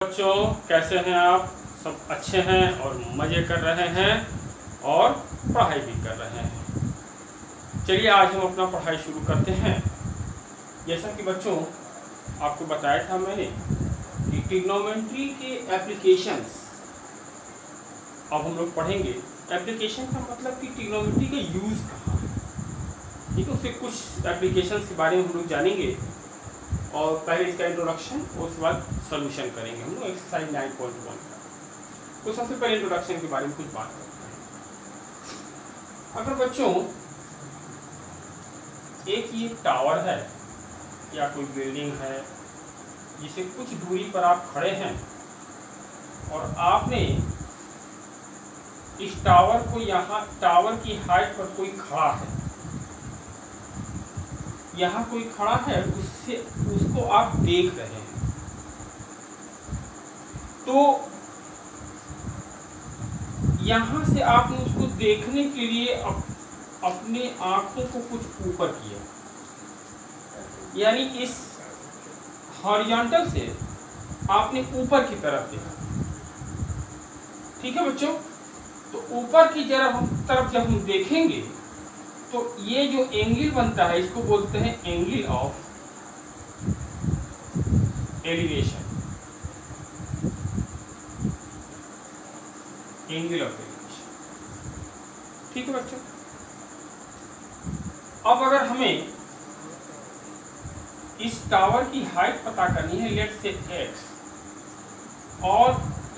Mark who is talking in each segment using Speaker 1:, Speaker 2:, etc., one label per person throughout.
Speaker 1: बच्चों कैसे हैं आप? सब अच्छे हैं और मज़े कर रहे हैं और पढ़ाई भी कर रहे हैं। चलिए आज हम अपना पढ़ाई शुरू करते हैं। जैसा कि बच्चों आपको बताया था मैंने कि ट्रिग्नोमेट्री के एप्लीकेशंस अब हम लोग पढ़ेंगे। एप्लीकेशन का मतलब कि ट्रिग्नोमेट्री का यूज़ कहाँ है, ठीक है। उससे कुछ एप्लीकेशंस के बारे में हम लोग जानेंगे और पहले इसका इंट्रोडक्शन, उसके बाद सोल्यूशन करेंगे हम लोग एक्सरसाइज 9.1 का। तो सबसे पहले इंट्रोडक्शन के बारे में कुछ बात करते हैं। अगर बच्चों एक ये टावर है या कोई बिल्डिंग है जिसे कुछ दूरी पर आप खड़े हैं और आपने इस टावर को यहाँ टावर की हाइट पर कोई खड़ा है, यहाँ कोई खड़ा है, उसको आप देख रहे हैं, तो यहाँ से आपने उसको देखने के लिए अपने आंखों को कुछ ऊपर किया, यानी इस हॉरिजॉन्टल से आपने ऊपर की तरफ देखा, ठीक है बच्चों। तो ऊपर की तरफ जब हम देखेंगे तो ये जो एंगल बनता है इसको बोलते हैं angle of elevation, angle of elevation, ठीक है बच्चों। अब अगर हमें इस टावर की हाइट पता करनी है, लेट्स से x, और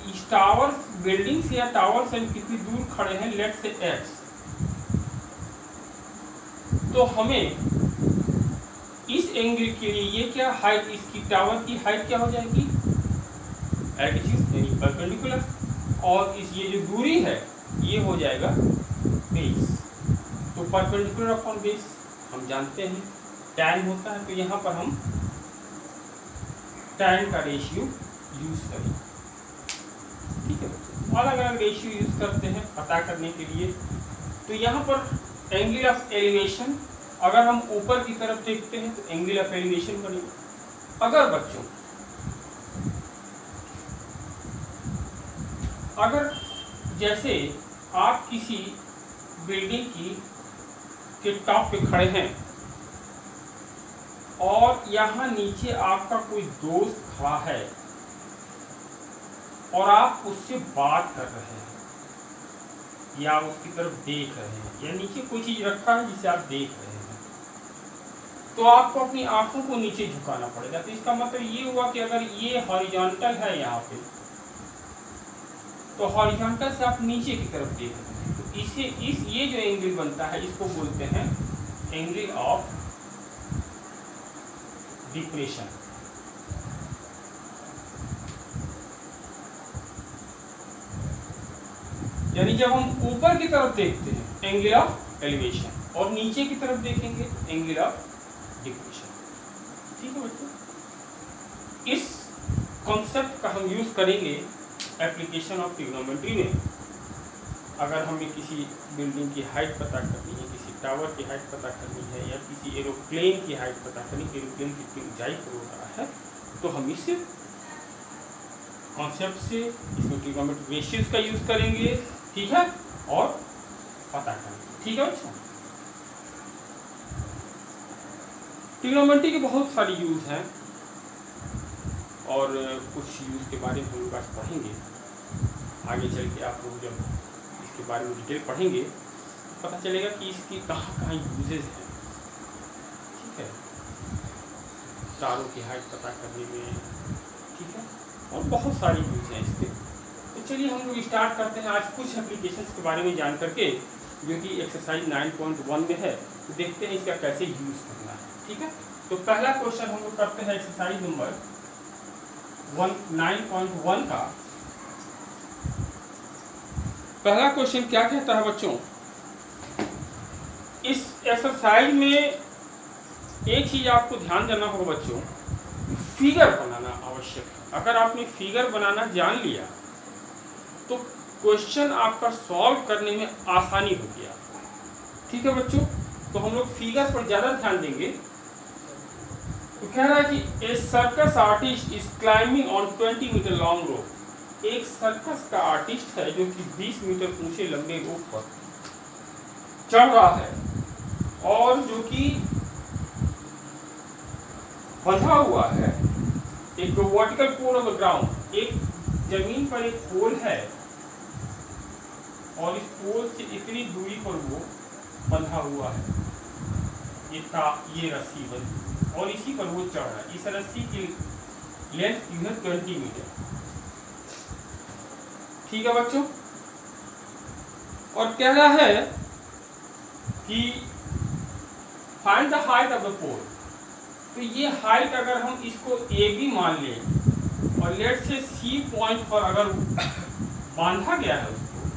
Speaker 1: इस टावर बिल्डिंग से या टावर से हम कितनी दूर खड़े हैं, लेट्स से x, तो हमें इस एंगल के लिए ये क्या हाइट, इसकी टावर की हाइट क्या हो जाएगी, एल्टीट्यूड यानी परपेंडिकुलर, और इस ये जो दूरी है ये हो जाएगा बेस। तो परपेंडिकुलर अपॉन बेस हम जानते हैं tan होता है, तो यहाँ पर हम tan का रेशियो यूज करेंगे, ठीक है बच्चों। अलग अलग रेशियो यूज करते हैं पता करने के लिए। तो यहाँ पर एंगल ऑफ एलिवेशन, अगर हम ऊपर की तरफ देखते हैं तो एंगल ऑफ एलिवेशन बनेगा। अगर बच्चों अगर जैसे आप किसी बिल्डिंग के टॉप पे खड़े हैं और यहाँ नीचे आपका कोई दोस्त खड़ा है और आप उससे बात कर रहे हैं या उसकी तरफ देख रहे हैं, या नीचे कोई चीज रखा है जिसे आप देख रहे हैं, तो आपको अपनी आंखों को नीचे झुकाना पड़ेगा। तो इसका मतलब ये हुआ कि अगर ये हॉरिजॉन्टल है यहाँ पे, तो हॉरिजॉन्टल से आप नीचे की तरफ देख रहे हैं, तो ये जो एंगल बनता है इसको बोलते हैं एंगल ऑफ डिप्रेशन। यानी जब हम ऊपर की तरफ देखते हैं एंगल ऑफ एलिवेशन और नीचे की तरफ देखेंगे एंगल ऑफ डिप्रेशन, ठीक है बच्चों। इस कॉन्सेप्ट का हम यूज करेंगे एप्लीकेशन ऑफ ट्रिग्नोमेट्री में। अगर हमें किसी बिल्डिंग की हाइट पता करनी है, किसी टावर की हाइट पता करनी है, या किसी एरोप्लेन की हाइट पता करनी है, एरोप्लेन कितनी ऊंचाई पर उड़ रहा है, तो हम इस कॉन्सेप्ट से इसमें ट्रिग्नोमेट्रिक रेशियोज का यूज करेंगे, ठीक है, और पता करेंगे, ठीक है बच्चों। ट्रिग्नोमेट्री के बहुत सारे यूज हैं और कुछ यूज के बारे में हम लोग आज पढ़ेंगे। आगे चल के आप लोग जब इसके बारे में डिटेल पढ़ेंगे तो पता चलेगा कि इसकी कहाँ कहाँ यूजेज हैं, ठीक है, तारों की हाइट पता करने में, ठीक है, और बहुत सारी यूज हैं इसके। तो चलिए हम लोग स्टार्ट करते हैं आज कुछ एप्लीकेशंस के बारे में जान करके, जो कि एक्सरसाइज 9.1 में है। तो देखते हैं इसका कैसे यूज करना है, ठीक है। तो पहला क्वेश्चन हम लोग करते हैं एक्सरसाइज नंबर 9.1 का। पहला क्वेश्चन क्या कहता है बच्चों, इस एक्सरसाइज में एक चीज आपको ध्यान देना होगा बच्चों, फिगर बनाना आवश्यक है। अगर आपने फिगर बनाना जान लिया तो क्वेश्चन आपका सॉल्व करने में आसानी होगी आपको, ठीक है बच्चों। तो हम लोग फिगर पर ज्यादा ध्यान देंगे तो कह रहा है कि a circus artist is climbing on 20 metre long rope. एक सर्कस का आर्टिस्ट है जो कि 20 मीटर ऊंचे लंबे रोप पर चढ़ रहा है और जो कि बंधा हुआ है एक vertical pole of the ground. एक जमीन पर एक पोल है और इस पोल से इतनी दूरी पर वो बंधा हुआ है, ये रस्सी बंधी और इसी पर वो चढ़ रहा है। इस रस्सी की लेंथ की है 20 मीटर। ठीक है बच्चों, और कह रहा है कि find the height of the pole. तो ये हाइट अगर हम इसको ए बी मान लें और लेट से सी पॉइंट पर अगर बांधा गया है उसको,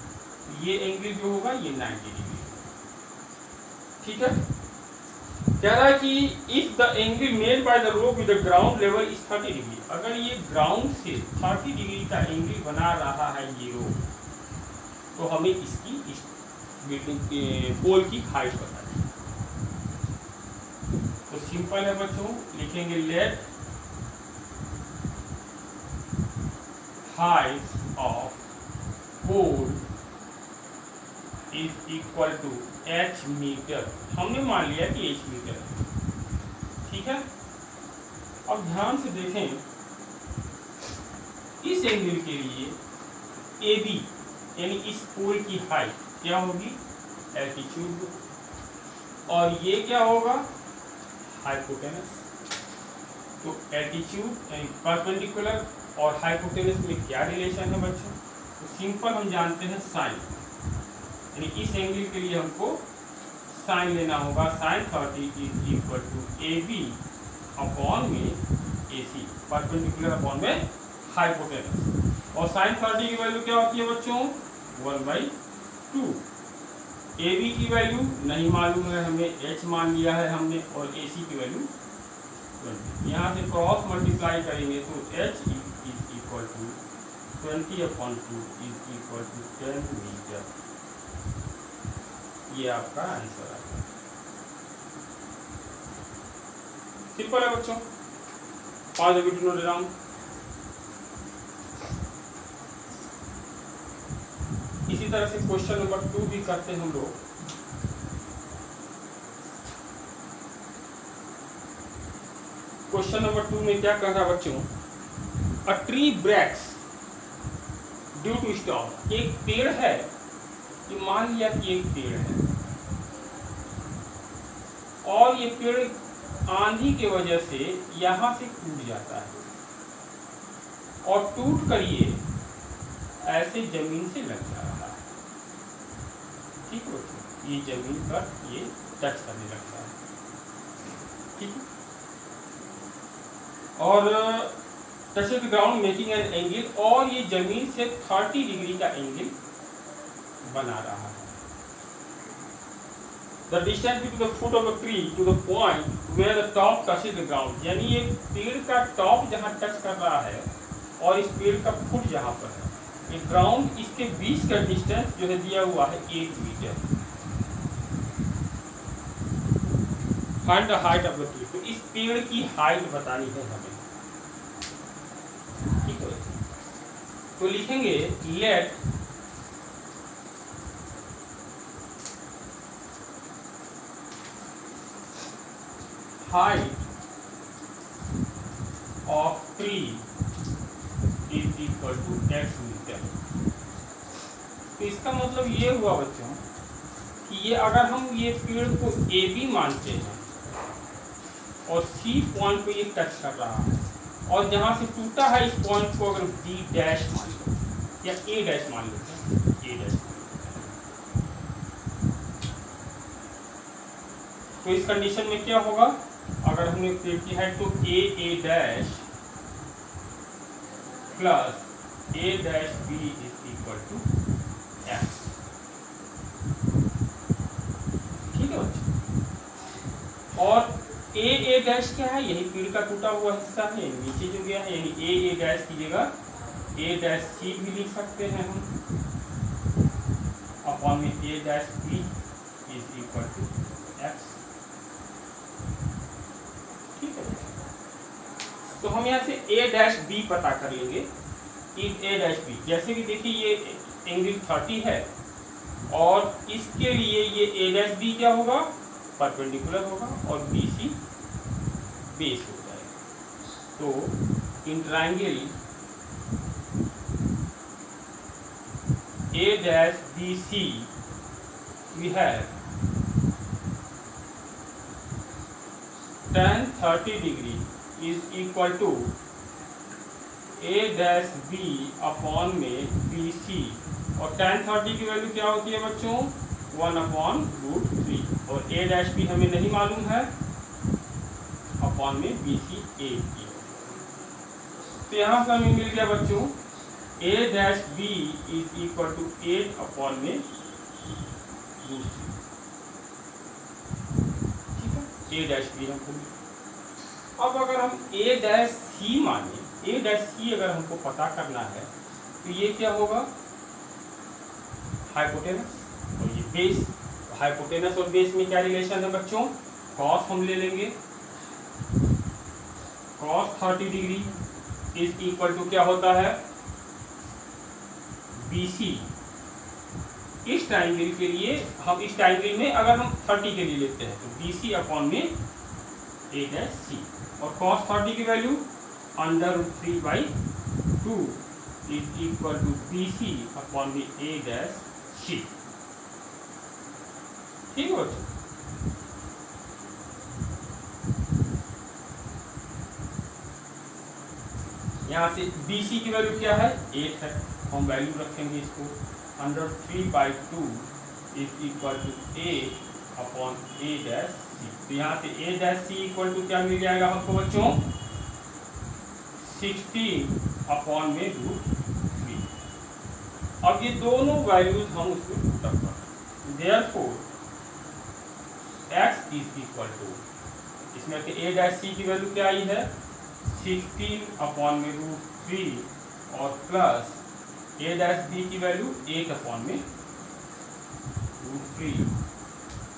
Speaker 1: तो ये एंगल जो होगा ये 90 डिग्री। ठीक है, कह रहा है कि if the angle made by the rope with the ground level is 30 degree. अगर ये ग्राउंड से 30 डिग्री का एंगल बना रहा है ये रोप, तो हमें इसकी इस बिल्डिंग के पोल की हाइट बतानी। तो सिंपल है बच्चों, लिखेंगे let height of pole is equal to h metre. हमने मान लिया कि h मीटर है। ठीक है, अब ध्यान से देखें, इस एंगल के लिए AB यानी इस पोल की हाइट क्या होगी, एल्टीट्यूड, और ये क्या होगा, हाइपोटेनस। तो एल्टीट्यूड यानी परपेंडिकुलर और हाइपोटेनस में क्या रिलेशन है बच्चों, तो सिंपल हम जानते हैं साइन, यानी इस एंगल के लिए हमको साइन लेना होगा। Sine 30 is equal to AB upon में AC, परपेंडिकुलर अपॉन में हाइपोटेनस। और साइन 30 की वैल्यू क्या होती है बच्चों, 1/2। AB की वैल्यू नहीं मालूम है हमें, h मान लिया है हमने, और AC की वैल्यू 20। यहाँ से क्रॉस मल्टीप्लाई करेंगे तो h is equal to 20/2 is equal to 10 metre. ये आपका आंसर है। सिंपल है बच्चों, pause the video note down. इसी तरह से क्वेश्चन नंबर 2 भी करते हैं हम लोग। क्वेश्चन नंबर 2 में क्या कह रहा है बच्चों, a tree breaks due to storm. एक पेड़ है, ये मान लिया कि एक पेड़ है और ये पेड़ आंधी की वजह से यहां से टूट जाता है और टूट कर ये ऐसे जमीन से लग जा रहा है। ठीक है, ये जमीन पर ये टच करने लगता है। ठीक है, और touch the ground making an angle, और ये जमीन से 30 डिग्री का एंगल बना रहा है। The distance between the foot of the tree to the point where the top touches the ground, यानी ये पेड़ का टॉप जहाँ टच कर रहा है और इस पेड़ का फुट जहाँ पर है, ये ग्राउंड इसके बीच का डिस्टेंस जो है दिया हुआ है 1 metre. Find the height of the tree. तो इस पेड़ की हाइट बतानी है हमें। ठीक है, तो लिखेंगे let height of tree is equal to x metre. तो इसका मतलब ये हुआ बच्चों कि ये अगर हम ये पेड़ को AB मानते हैं और C पॉइंट को ये टच कर रहा है और जहाँ से टूटा है इस पॉइंट को अगर B डैश मान लो या A डैश मान लेते हैं, A डैश, तो इस कंडीशन में क्या होगा, अगर हमने पेड़ की हाइट तो A dash plus A dash B is equal to x। ठीक है बच्चों, और A डैश क्या है, यही पेड़ का टूटा हुआ हिस्सा है, नीचे जो गया है, यानी A डैश की जगह A डैश C भी लिख सकते हैं हम, अपॉन में A dash B is equal to x। ठीक है, तो हम यहाँ से ए डैश बी पता कर लेंगे। ए डैश बी जैसे कि देखिए ये एंगल 30 है और इसके लिए ये ए डैश बी क्या होगा, परपेंडिकुलर होगा और बी सी बेस हो जाएगा। तो in triangle A dash B C we have tan 30 degree is equal to A dash B upon में बी सी, और tan 30 की वैल्यू क्या होती है बच्चों, 1/√3, और ए डैश बी हमें नहीं मालूम है, अपॉन में बी सी ए की। तो यहाँ से हमें मिल गया बच्चों A dash B is equal to 8 upon में √3। ए डैश बी हमको। अब अगर हम ए डैश सी माने, ए डैश सी अगर हमको पता करना है तो ये क्या होगा, हाइपोटेनस और ये बेस। हाइपोटेनस और बेस में क्या रिलेशन है बच्चों, कॉस हम ले लेंगे, cos 30 degree is equal to क्या होता है, बी सी। इस ट्राइंगल के लिए हम इस ट्राइंगल में अगर हम 30 के लिए लेते हैं तो बी सी अपॉन में ए डैश सी, और cos 30 की value √3/2 is equal to B C upon में ए डैश सी। ठीक है बच्चों, यहाँ से बी सी की वैल्यू क्या है, 8 है, हम वैल्यू रखेंगे इसको √3/2 is equal to A upon A dash C. तो यहाँ से A dash C equal to क्या मिल जाएगा हमको बच्चों, 16 अपॉन में √3। अब ये दोनों वैल्यूज हम उसको पुट अप करें, therefore x is equal to, इसमें ए डैश सी की वैल्यू क्या आई है, 16 अपॉन में √3 और प्लस ए डैश बी की वैल्यू 8 अपॉन में √3।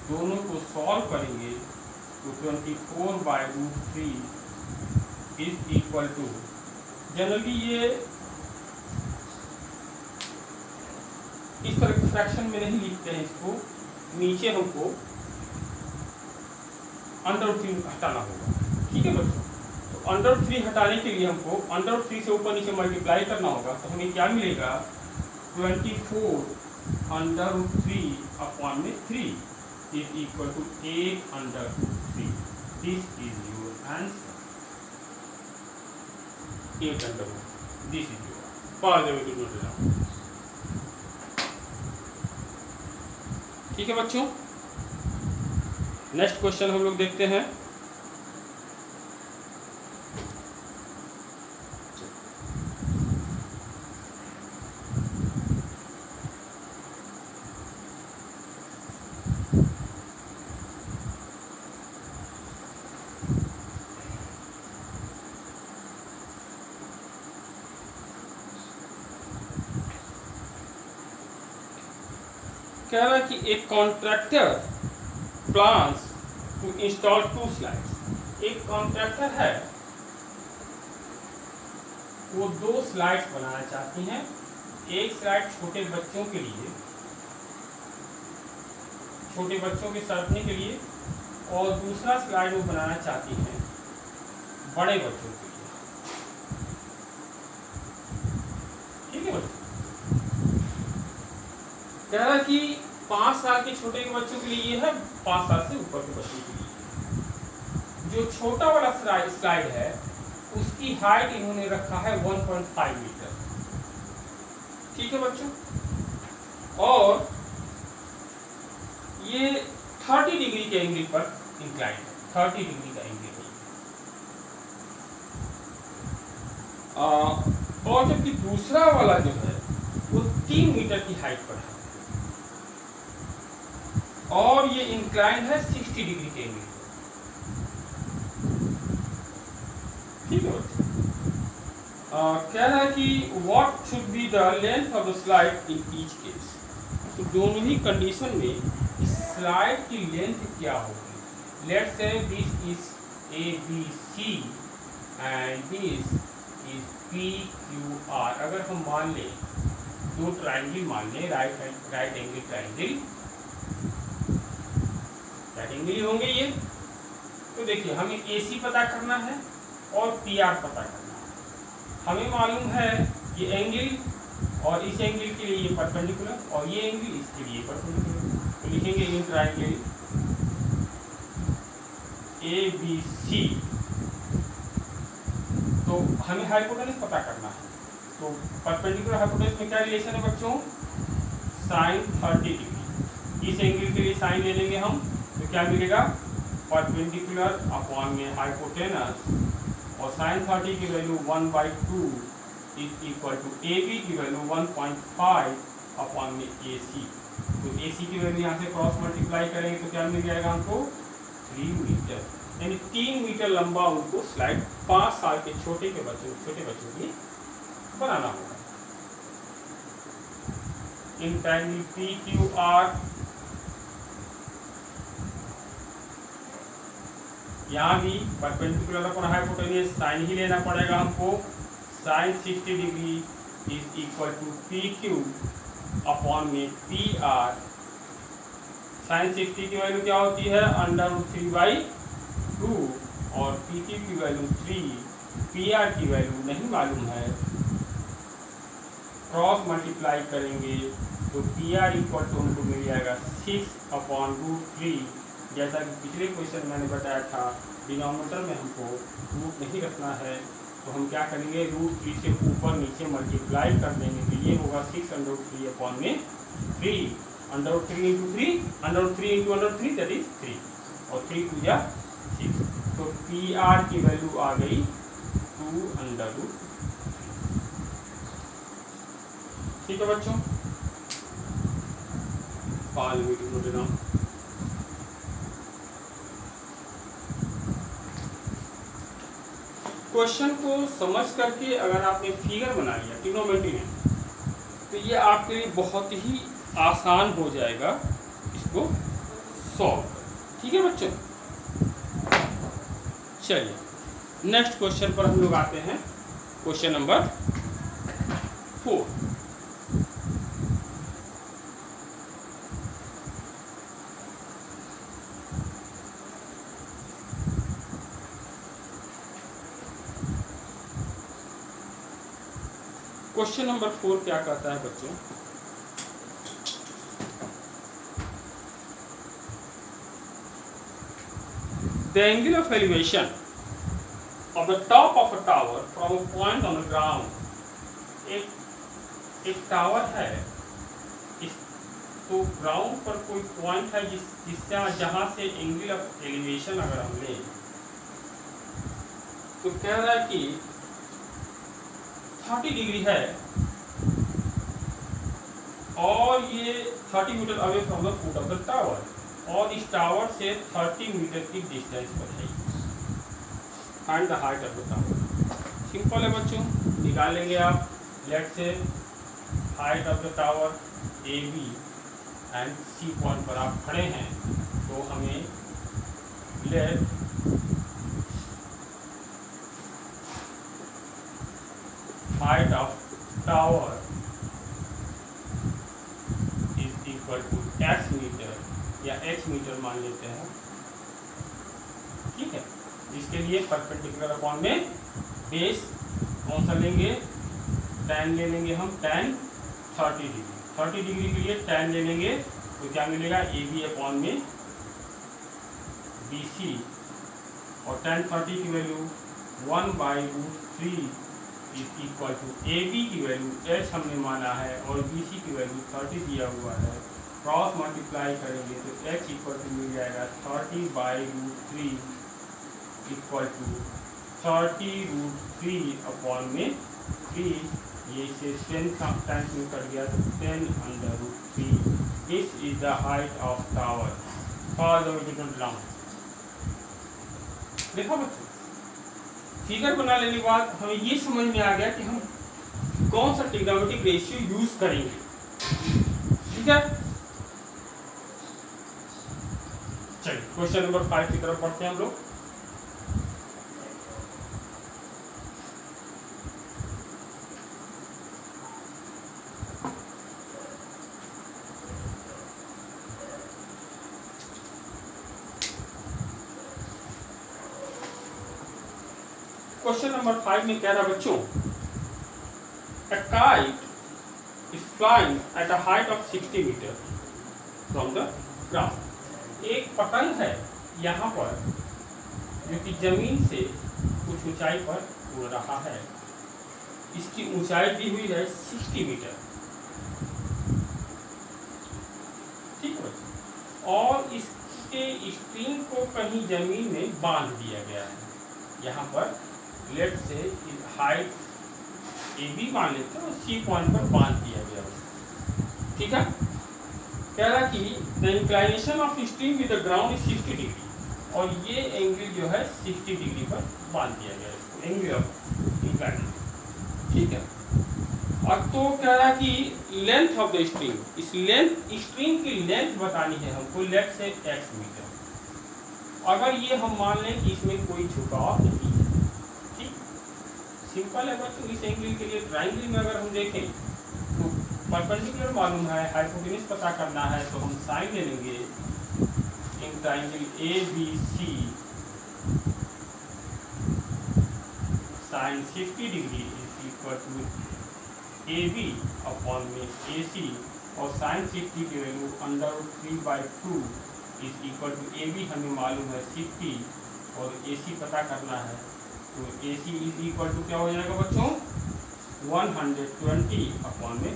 Speaker 1: दोनों को सॉल्व करेंगे तो 24/√3 इज इक्वल टू, जनरली ये इस तरह के फ्रैक्शन में नहीं लिखते हैं इसको, नीचे हमको √3 हटाना होगा। ठीक है बच्चों, तो √3 हटाने के लिए हमको √3 से ऊपर नीचे मल्टीप्लाई करना होगा, तो हमें क्या मिलेगा, 24√3 अपॉन में 3 is equal to 8√3। This is your answer, 8√3, this is your power. ठीक है बच्चों, नेक्स्ट क्वेश्चन हम लोग देखते हैं। कह रहा है कि एक contractor plans to install 2 slides. एक कॉन्ट्रैक्टर है, वो 2 स्लाइड्स बनाना चाहती हैं। एक स्लाइड छोटे बच्चों के लिए, छोटे बच्चों के सराहने के लिए, और दूसरा स्लाइड वो बनाना चाहती हैं बड़े बच्चों के लिए। ठीक है बच्चों, कह रहा है कि 5 साल के छोटे के बच्चों के लिए ये है, 5 साल से ऊपर के बच्चों के लिए। जो छोटा वाला स्लाइड है उसकी हाइट इन्होंने रखा है 1.5 मीटर। ठीक है बच्चों, और ये 30 डिग्री के एंगल पर इंक्लाइंड है, 30 डिग्री का एंगल है। और जबकि दूसरा वाला जो है वो 3 मीटर की हाइट पर है, और ये इंक्लाइंड है 60 डिग्री के एंगल। ठीक है बच्चों, कह रहा है कि what should be the length of the slide in each case. तो दोनों ही कंडीशन में इस स्लाइड की लेंथ क्या होगी। Let's say this is ABC and this is P Q R. अगर हम मान लें दो ट्राइंगल मान लें, राइट एंगल ट्राइंगल ही होंगे ये। तो देखिए हमें AC पता करना है और PR पता करना है। हमें मालूम है ये एंगल और इस एंगल के लिए ये परपेंडिकुलर और ये एंगल इसके लिए परपेंडिकुलर। तो लिखेंगे इन ट्राइंगल ABC। तो हमें हाइपोटेनस पता करना है। तो परपेंडिकुलर हाइपोटेनस में क्या रिलेशन है बच्चों? sin 30 degree. इस एंगल के लिए साइन ले लेंगे हम, तो क्या मिलेगा? परपेंडिकुलर अपॉन में हाइपोटेनस, और sin 30 की value 1/2 is equal to AB की वैल्यू 1.5 अपॉन में AC। तो AC की वैल्यू यहाँ से क्रॉस मल्टीप्लाई करेंगे तो क्या मिल जाएगा हमको? 3 मीटर। यानी 3 मीटर लंबा उनको स्लाइड 5 साल के छोटे बच्चों की बनाना होगा। इन ट्रायंगल PQR यहाँ भी परपेंडिकुलर अपॉन हाइपोटेनस साइन ही लेना पड़ेगा हमको। sin 60 degree is equal to PQ upon में PR। sin 60 की वैल्यू क्या होती है? √3/2 और PQ की वैल्यू 3, PR की वैल्यू नहीं मालूम है। क्रॉस मल्टीप्लाई करेंगे तो PR इक्वल टू हमको मिल जाएगा 6/√3। जैसा कि पिछले क्वेश्चन मैंने बताया था, डिनोमिनेटर में हमको रूट नहीं रखना है, तो हम क्या करेंगे? √3 से ऊपर नीचे मल्टीप्लाई कर देंगे तो ये होगा 6√3 अपॉन में 3। √3 इंटू 3, √3 इंटू √3 दैट इज 3, और 3 टू जा 6। तो PR की वैल्यू आ गई 2√3। ठीक है बच्चों, 5 मिनट हो देना। क्वेश्चन को समझ करके अगर आपने फिगर बना लिया ट्रिग्नोमेट्री में, तो ये आपके लिए बहुत ही आसान हो जाएगा इसको सॉल्व। ठीक है बच्चों, चलिए नेक्स्ट क्वेश्चन पर हम लोग आते हैं। Question number 4। क्वेश्चन नंबर 4 क्या कहता है बच्चों? The angle of elevation of the top of a tower from a point on the ground। एक टावर है, इस तो ग्राउंड पर कोई पॉइंट है जिससे जहां से एंगल ऑफ एलिवेशन अगर हम लें तो कह रहा है कि 30 डिग्री है और ये 30 metre away from the foot of the tower, और इस टावर से 30 मीटर की डिस्टेंस पर है। Find the height of the tower. Simple है बच्चों, निकाल लेंगे आप। Let say height of the tower AB and C point पर आप खड़े हैं, तो हमें let height of tower is equal to x metre या h मीटर मान लेते हैं। ठीक है, इसके लिए परपेंडिकुलर अपॉन में बेस कौन सा लेंगे? tan ले लेंगे हम, tan 30 डिग्री। 30 डिग्री के लिए tan ले लेंगे तो क्या मिलेगा? AB अपॉन में BC, और tan 30 की value 1/√3 is equal to AB की वैल्यू h हमने माना है और BC की वैल्यू 30 दिया हुआ है। क्रॉस मल्टीप्लाई करेंगे तो h इक्वल टू मिल जाएगा 30/√3 इक्वल टू 30√3 अपॉन में 3। ये इसे 10 टाइम्स में कट गया तो 10√3। This is the height of tower for the different long. देखो बच्चों, फिगर बना लेने के बाद हमें ये समझ में आ गया कि हम कौन सा ट्रिग्नोमेट्रिक रेशियो यूज करेंगे। ठीक है, चलिए क्वेश्चन नंबर 5 की तरफ पढ़ते हैं हम लोग। क्वेश्चन नंबर 5 में कह रहा बच्चों, a kite is flying at a height of 60 metre from the ground. एक पतंग है यहाँ पर जो कि जमीन से कुछ ऊंचाई पर उड़ रहा है। इसकी ऊंचाई दी हुई है 60 मीटर, ठीक है, और इसके स्ट्रिंग को कहीं जमीन में बांध दिया गया है। यहाँ पर late say height A B मान लेते हैं और सी पॉइंट पर बांध दिया गया है, ठीक है। कह रहा कि the inclination of string with the ground is 60 degree, और ये एंगल जो है 60 डिग्री पर बांध दिया गया है इसको, एंगल ऑफ इंक्लाइनेशन, ठीक है। और तो कह रहा कि लेंथ ऑफ द स्ट्रिंग, इस लेंथ स्ट्रिंग की लेंथ बतानी है हमको, लेट से x मीटर। अगर ये हम मान लें कि इसमें कोई झुकाव नहीं है, ठीक, सिंपल है बच्चों। इस एंगल के लिए ट्राइंगल में अगर हम देखें तो परपेंडिकुलर मालूम है, हाइपोटेन्यूज पता करना है, तो हम साइन ले लेंगे in triangle A B C sine 60 degree is equal to A B upon में ए सी, और साइन 60 की value √3/2 is equal to A B हमें मालूम है 60 और ए सी पता करना है, तो ए सी इज इक्वल टू क्या हो जाएगा बच्चों, 120 अपॉन में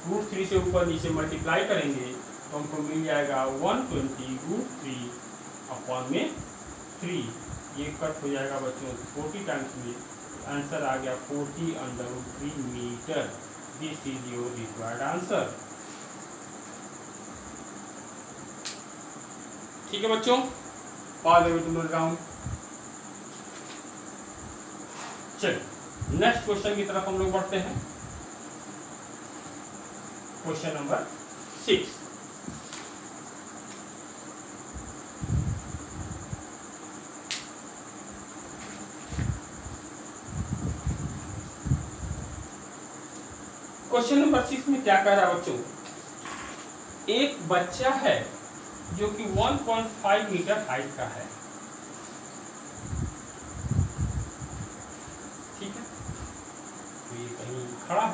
Speaker 1: √3 से ऊपर नीचे मल्टीप्लाई करेंगे तो हमको मिल जाएगा 120 √3 में 3, ये कट हो जाएगा बच्चों 40 टाइम्स में, आंसर आ गया 40√3 metre. This is your required answer, ठीक है बच्चों। All the way to note down. चलिए नेक्स्ट क्वेश्चन की तरफ हम लोग बढ़ते हैं। Question number 6। क्वेश्चन नंबर 6 में क्या कह रहा है बच्चों, एक बच्चा है जो कि 1.5 मीटर हाइट का है, ठीक है, तो ये कहीं खड़ा है।